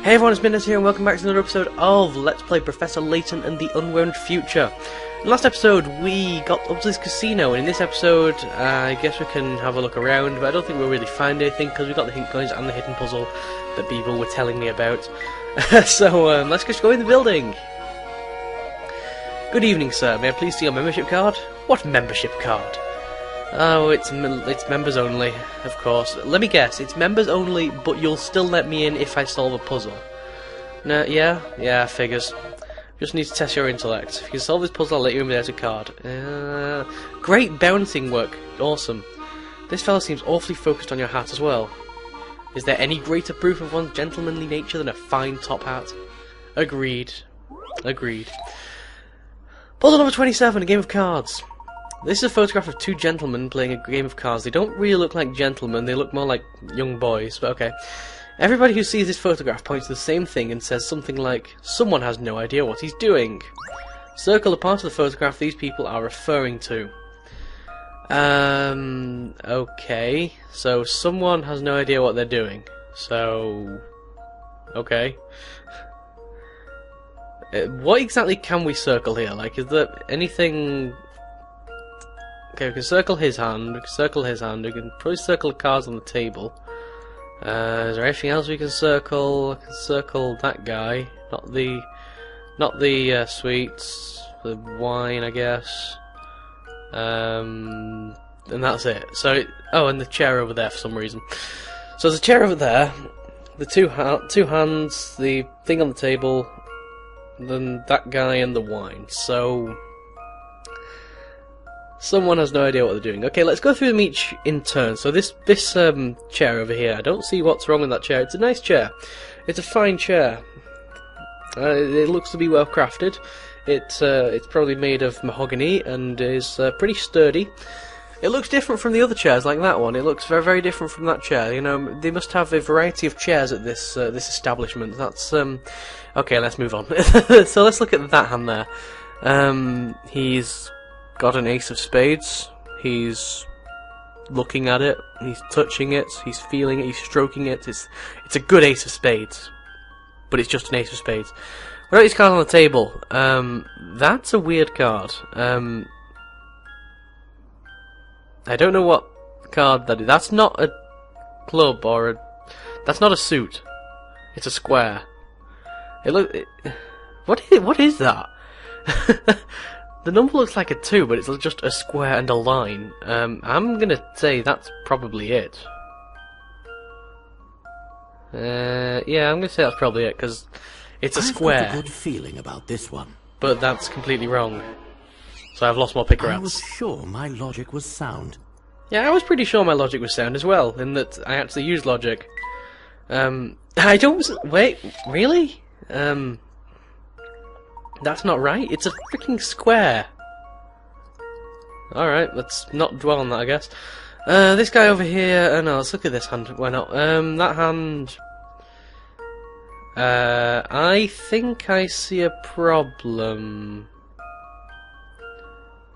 Hey everyone, it's Minus here and welcome back to another episode of Let's Play Professor Layton and the Unwound Future. In the last episode we got up to this casino, and in this episode I guess we can have a look around, but I don't think we'll really find anything because we got the hint coins and the hidden puzzle that people were telling me about. So let's just go in the building. Good evening, sir. May I please see your membership card? What membership card? Oh, it's members only, of course. Let me guess, it's members only, but you'll still let me in if I solve a puzzle. No, yeah, figures. Just need to test your intellect. If you can solve this puzzle, I'll let you in without a card. Great bouncing work. Awesome. This fellow seems awfully focused on your hat as well. Is there any greater proof of one's gentlemanly nature than a fine top hat? Agreed. Agreed. Puzzle number 27, a game of cards. This is a photograph of two gentlemen playing a game of cards. They don't really look like gentlemen, they look more like young boys, but okay. Everybody who sees this photograph points to the same thing and says something like, someone has no idea what he's doing. Circle the part of the photograph these people are referring to. Okay. So, someone has no idea what they're doing. So, okay. What exactly can we circle here? Like, is there anything... Okay, we can circle his hand, we can circle his hand, we can probably circle the cards on the table. Is there anything else we can circle? I can circle that guy, not the sweets, the wine, I guess. And that's it. So, oh, and the chair over there for some reason. So there's a chair over there, the two hands, the thing on the table, then that guy and the wine. So... someone has no idea what they're doing. Okay, let's go through them each in turn. So this chair over here, I don't see what's wrong with that chair. It's a nice chair. It's a fine chair. It looks to be well crafted. It's probably made of mahogany and is pretty sturdy. It looks different from the other chairs, like that one. It looks very, very different from that chair. You know, they must have a variety of chairs at this establishment. That's okay. Let's move on. So let's look at that hand there. He's got an ace of spades. He's looking at it, he's touching it, he's feeling it, he's stroking it. It's a good ace of spades, but it's just an ace of spades. What about his card on the table? That's a weird card. I don't know what card that is. That's not a club or a... that's not a suit. It's a square. What is that? The number looks like a 2, but it's just a square and a line. I'm gonna say that's probably it. Yeah, I'm gonna say that's probably it, because it's a square. I've got a good feeling about this one. But that's completely wrong. So I've lost more picker I outs. was sure my logic was sound. Yeah, I was pretty sure my logic was sound as well, in that I actually used logic. I don't... wait, really? That's not right. It's a freaking square. Alright, let's not dwell on that, I guess. This guy over here... no, let's look at this hand. Why not? That hand... I think I see a problem.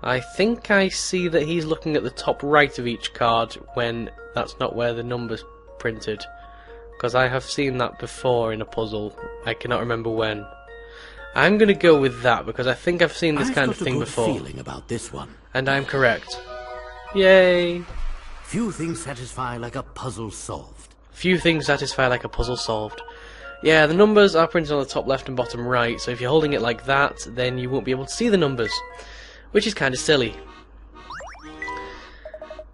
I think I see that he's looking at the top right of each card when that's not where the number's printed. Because I have seen that before in a puzzle. I cannot remember when. I'm gonna go with that because I think I've seen this kind of thing before. I've got a good feeling about this one. And I'm correct. Yay! Few things satisfy like a puzzle solved. Few things satisfy like a puzzle solved. Yeah, the numbers are printed on the top left and bottom right, so if you're holding it like that, then you won't be able to see the numbers. Which is kind of silly.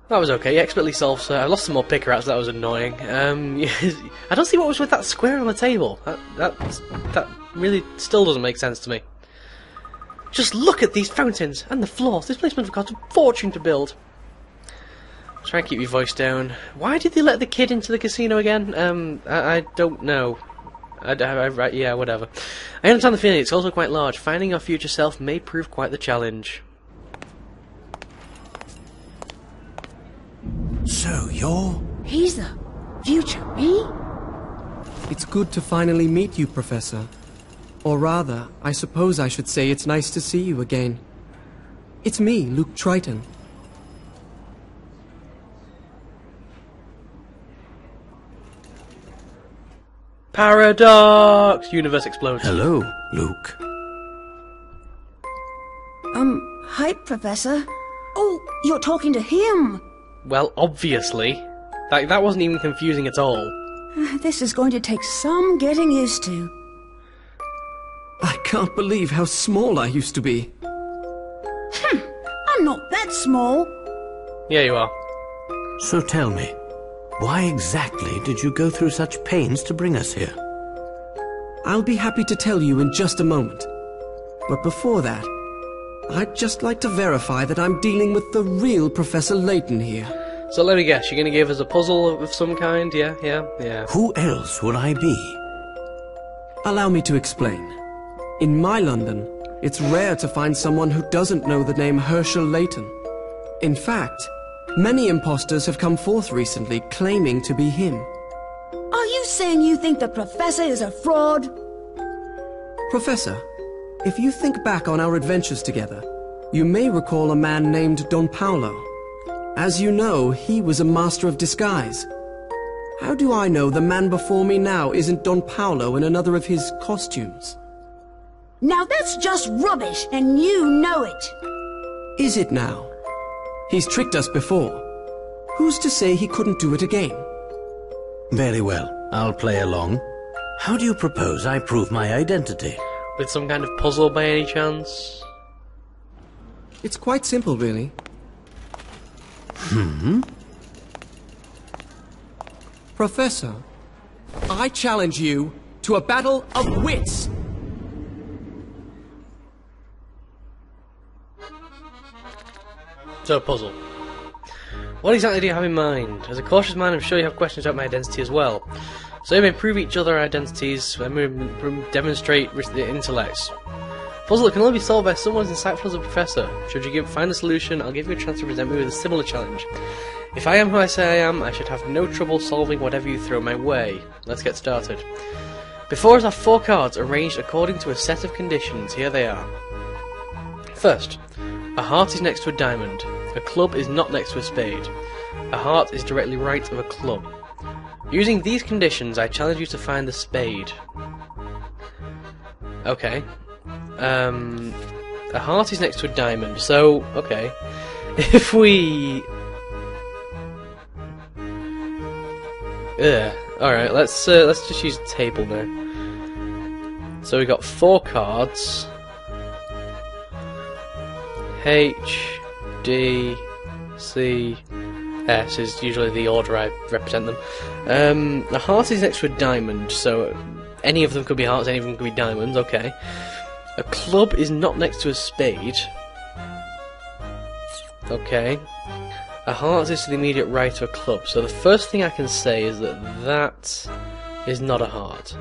That was okay, expertly solved, sir. I lost some more picker outs, that was annoying. I don't see what was with that square on the table. That really still doesn't make sense to me. Just look at these fountains and the floors. This place must have cost a fortune to build. Try and keep your voice down. Why did they let the kid into the casino again? I don't know. Yeah, whatever. I understand the feeling. It's also quite large. Finding your future self may prove quite the challenge. So you're... He's the future me? It's good to finally meet you, Professor. Or rather, I suppose I should say it's nice to see you again. It's me, Luke Triton. Paradox! Universe explodes. Hello, Luke. Hi, Professor. Oh, you're talking to him. Well, obviously. That wasn't even confusing at all. This is going to take some getting used to. I can't believe how small I used to be. I'm not that small. Yeah, you are. So tell me, why exactly did you go through such pains to bring us here? I'll be happy to tell you in just a moment. But before that, I'd just like to verify that I'm dealing with the real Professor Layton here. So let me guess, you're going to give us a puzzle of some kind? Yeah. Who else would I be? Allow me to explain. In my London, it's rare to find someone who doesn't know the name Herschel Layton. In fact, many imposters have come forth recently claiming to be him. Are you saying you think the Professor is a fraud? Professor, if you think back on our adventures together, you may recall a man named Don Paolo. As you know, he was a master of disguise. How do I know the man before me now isn't Don Paolo in another of his costumes? Now that's just rubbish, and you know it. Is it now? He's tricked us before. Who's to say he couldn't do it again? Very well, I'll play along. How do you propose I prove my identity? With some kind of puzzle by any chance? It's quite simple, really. Professor, I challenge you to a battle of wits! So, puzzle. What exactly do you have in mind? As a cautious man, I'm sure you have questions about my identity as well. So you may prove each other identities and demonstrate the intellects. Puzzle that can only be solved by someone as insightful as a professor. Should you find the solution, I'll give you a chance to present me with a similar challenge. If I am who I say I am, I should have no trouble solving whatever you throw my way. Let's get started. Before us are 4 cards arranged according to a set of conditions. Here they are. First, a heart is next to a diamond. A club is not next to a spade. A heart is directly right of a club. Using these conditions, I challenge you to find the spade. Okay. A heart is next to a diamond, so, okay. If we... Alright, let's just use a table now. So we got 4 cards. H, D, C, S is usually the order I represent them. A heart is next to a diamond, so any of them could be hearts, any of them could be diamonds, okay. A club is not next to a spade. Okay. A heart is to the immediate right of a club, so the first thing I can say is that that is not a heart.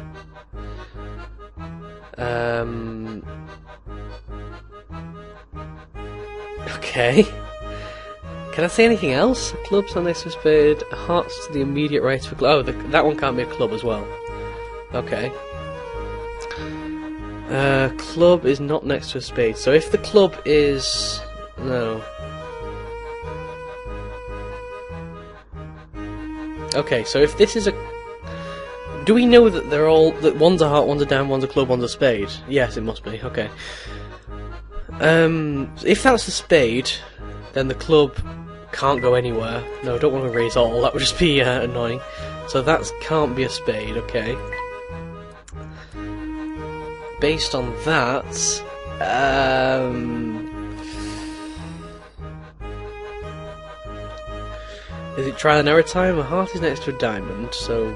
Okay. Can I say anything else? A club's not next to a spade. A heart's to the immediate right of a club. Oh, that one can't be a club as well. Okay. Club is not next to a spade. So if the club is... No. Okay, so if this is a... Do we know that they're all... that one's a heart, one's a diamond, one's a club, one's a spade? Yes, it must be. Okay. If that's the spade, then the club can't go anywhere. No, I don't want to erase all, that would just be annoying. So that can't be a spade, okay. Based on that, is it trial and error time? A heart is next to a diamond, so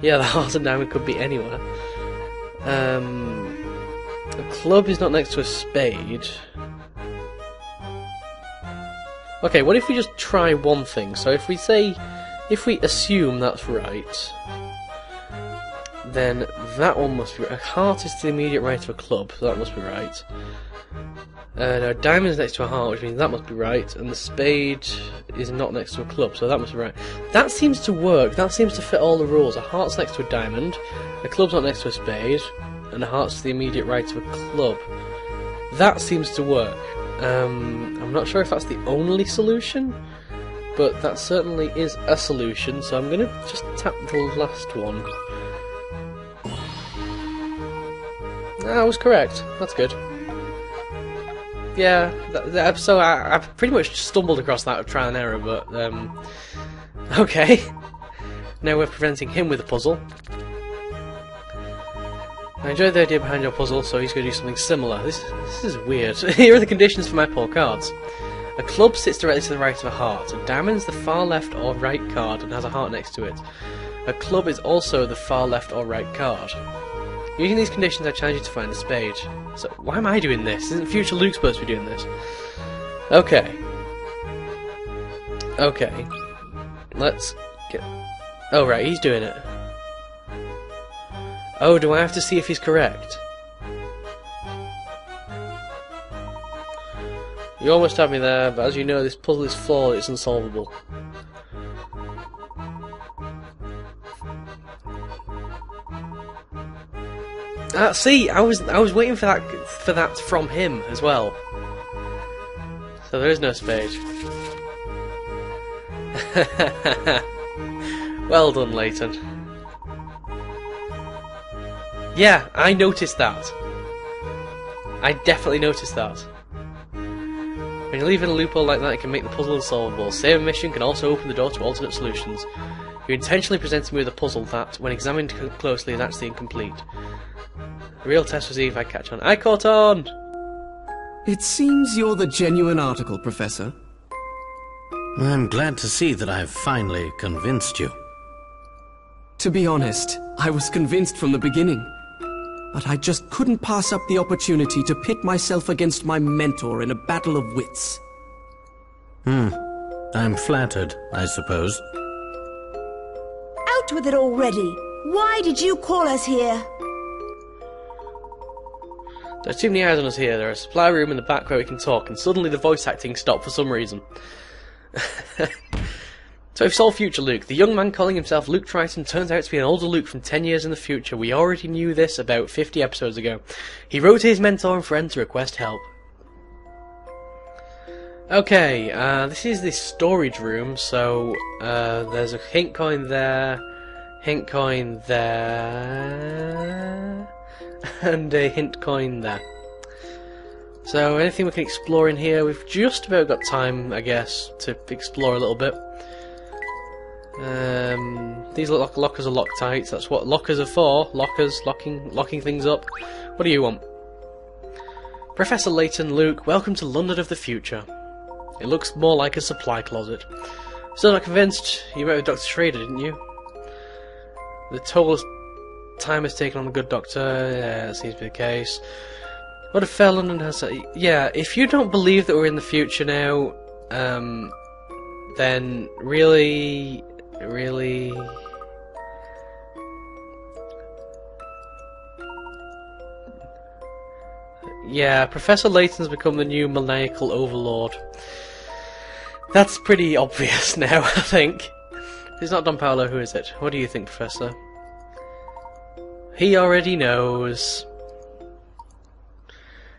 yeah, the heart and diamond could be anywhere. A club is not next to a spade. Okay, what if we just try one thing? So if we assume that's right, then that one must be right. A heart is to the immediate right of a club, so that must be right. No, diamond is next to a heart, which means that must be right, and the spade is not next to a club, so that must be right. That seems to work, that seems to fit all the rules. A heart's next to a diamond, a club's not next to a spade, and a heart's to the immediate right of a club. That seems to work. I'm not sure if that's the only solution, but that certainly is a solution, so I'm going to just tap the last one. I was correct. That's good. Yeah, so I pretty much stumbled across that trial and error, but, okay. Now we're presenting him with a puzzle. I enjoyed the idea behind your puzzle, so he's going to do something similar. This is weird. Here are the conditions for my pull cards. A club sits directly to the right of a heart. A diamond's the far left or right card and has a heart next to it. A club is also the far left or right card. Using these conditions, I challenge you to find a spade. So, why am I doing this? Isn't future Luke supposed to be doing this? Okay. Okay. Let's get... Oh, right, he's doing it. Oh, do I have to see if he's correct? You almost had me there, but as you know, this puzzle is flawed, it's unsolvable. See, I was waiting for that from him as well. So there is no spade. Well done, Layton. Yeah, I noticed that. I definitely noticed that. When you leave in a loophole like that, it can make the puzzle unsolvable. Save a mission can also open the door to alternate solutions. You're intentionally presenting me with a puzzle that, when examined closely, is actually incomplete. The real test was if I catch on. I caught on! It seems you're the genuine article, Professor. I'm glad to see that I've finally convinced you. To be honest, I was convinced from the beginning. But I just couldn't pass up the opportunity to pit myself against my mentor in a battle of wits. I'm flattered, I suppose. Out with it already! Why did you call us here? There's too many eyes on us here. There's a supply room in the back where we can talk, and suddenly the voice acting stopped for some reason. So we've solved future Luke. The young man calling himself Luke Triton turns out to be an older Luke from 10 years in the future. We already knew this about 50 episodes ago. He wrote to his mentor and friend to request help. Okay, this is the storage room, so there's a hint coin there, and a hint coin there. So anything we can explore in here, we've just about got time, I guess, to explore a little bit. These lockers are Loctites, that's what lockers are for. Lockers, locking things up. What do you want? Professor Layton, Luke, welcome to London of the future. It looks more like a supply closet. Still not convinced? You met with Dr. Schrader, didn't you? The toll time has taken on the good doctor. Yeah, that seems to be the case. What if fair London has... Yeah, if you don't believe that we're in the future now, then really... Yeah, Professor Layton's become the new maniacal overlord. That's pretty obvious now, I think. If it's not Don Paolo, who is it? What do you think, Professor? He already knows.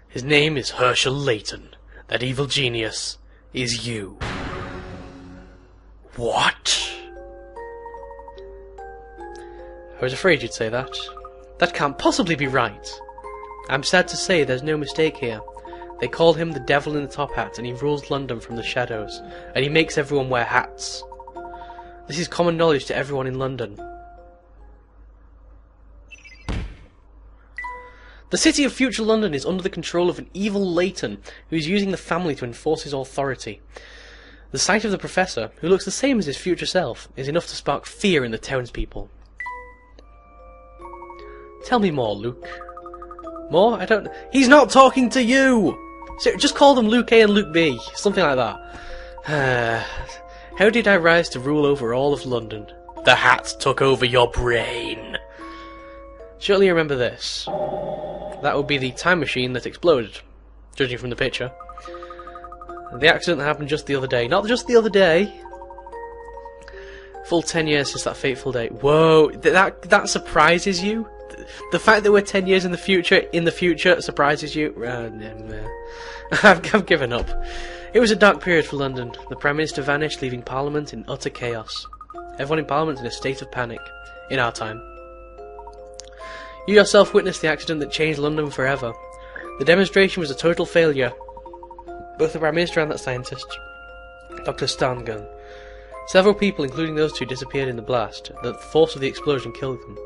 His name is Herschel Layton. That evil genius is you. What? I was afraid you'd say that. That can't possibly be right. I'm sad to say there's no mistake here. They call him the Devil in the Top Hat, and he rules London from the shadows, and he makes everyone wear hats. This is common knowledge to everyone in London. The city of future London is under the control of an evil Layton, who is using the family to enforce his authority. The sight of the Professor, who looks the same as his future self, is enough to spark fear in the townspeople. Tell me more, Luke. More? I don't... He's not talking to you! So just call them Luke A and Luke B. Something like that. How did I rise to rule over all of London? The hat took over your brain. Surely you remember this. That would be the time machine that exploded, judging from the picture. The accident happened just the other day. Not just the other day. Full 10 years since that fateful day. Whoa, that surprises you? The fact that we're 10 years in the future surprises you? I've given up. It was a dark period for London. The Prime Minister vanished, leaving Parliament in utter chaos. Everyone in Parliament in a state of panic. In our time. You yourself witnessed the accident that changed London forever. The demonstration was a total failure, both the Prime Minister and that scientist, Dr. Stangun. Several people, including those two, disappeared in the blast. The force of the explosion killed them.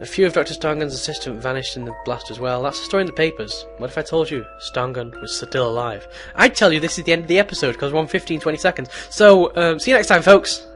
A few of Dr. Stangun's assistants vanished in the blast as well. That's the story in the papers. What if I told you Stangun was still alive? I'd tell you this is the end of the episode, because we're on 15-20 seconds. So, see you next time, folks!